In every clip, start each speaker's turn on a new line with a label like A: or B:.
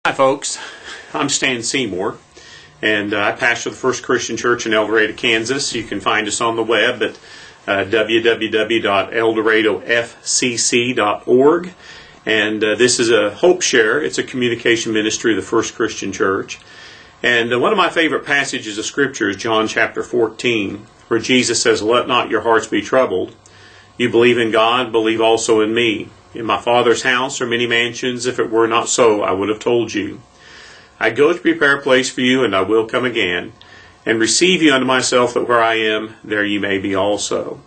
A: Hi folks, I'm Stan Seymour, and I pastor the First Christian Church in El Dorado, Kansas. You can find us on the web at www.eldoradofcc.org, and this is a HopeShare. It's a communication ministry of the First Christian Church. And one of my favorite passages of Scripture is John chapter 14, where Jesus says, "Let not your hearts be troubled. You believe in God, believe also in me. In my Father's house are many mansions. If it were not so, I would have told you. I go to prepare a place for you, and I will come again, and receive you unto myself, that where I am, there you may be also."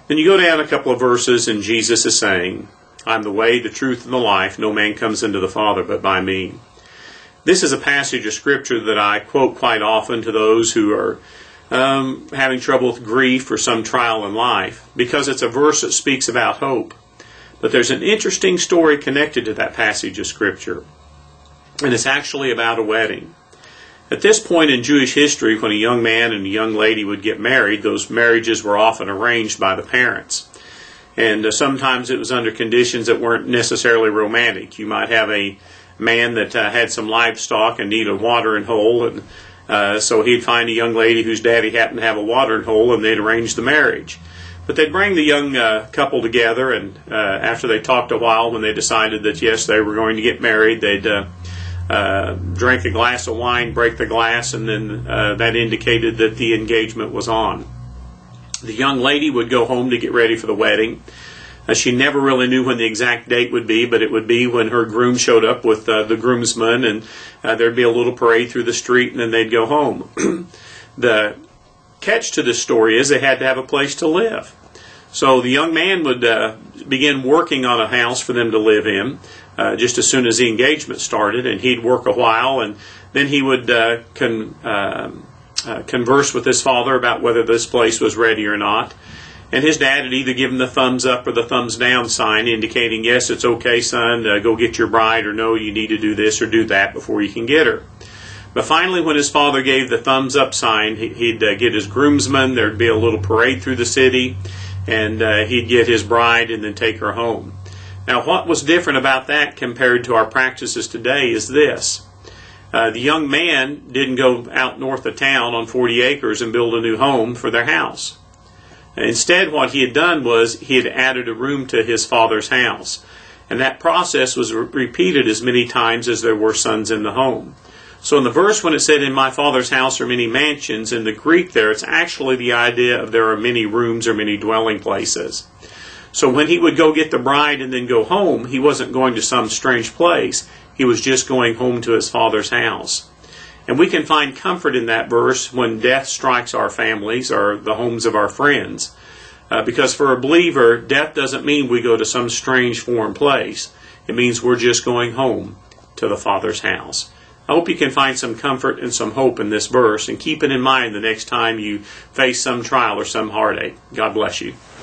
A: Then you go down a couple of verses, and Jesus is saying, "I'm the way, the truth, and the life. No man comes into the Father but by me." This is a passage of Scripture that I quote quite often to those who are having trouble with grief or some trial in life, because it's a verse that speaks about hope. But there's an interesting story connected to that passage of Scripture, and it's actually about a wedding. At this point in Jewish history, when a young man and a young lady would get married, those marriages were often arranged by the parents. And sometimes it was under conditions that weren't necessarily romantic. You might have a man that had some livestock and needed a watering hole, and so he'd find a young lady whose daddy happened to have a watering hole, and they'd arrange the marriage. But they'd bring the young couple together, and after they talked a while, when they decided that yes, they were going to get married, they'd drink a glass of wine, break the glass, and then that indicated that the engagement was on. The young lady would go home to get ready for the wedding. She never really knew when the exact date would be, but it would be when her groom showed up with the groomsmen, and there'd be a little parade through the street, and then they'd go home. The catch to this story is they had to have a place to live. So the young man would begin working on a house for them to live in just as soon as the engagement started, and he'd work a while, and then he would converse with his father about whether this place was ready or not. And his dad would either give him the thumbs up or the thumbs down sign, indicating, yes, it's okay, son, go get your bride, or no, you need to do this or do that before you can get her. But finally, when his father gave the thumbs up sign, he'd get his groomsmen. There'd be a little parade through the city, and he'd get his bride and then take her home. Now, what was different about that compared to our practices today is this. The young man didn't go out north of town on 40 acres and build a new home for their house. Instead, what he had done was he had added a room to his father's house. And that process was repeated as many times as there were sons in the home. So in the verse when it said, "In my Father's house are many mansions," in the Greek there, it's actually the idea of there are many rooms or many dwelling places. So when he would go get the bride and then go home, he wasn't going to some strange place. He was just going home to his Father's house. And we can find comfort in that verse when death strikes our families or the homes of our friends. Because for a believer, death doesn't mean we go to some strange foreign place. It means we're just going home to the Father's house. I hope you can find some comfort and some hope in this verse, and keep it in mind the next time you face some trial or some heartache. God bless you.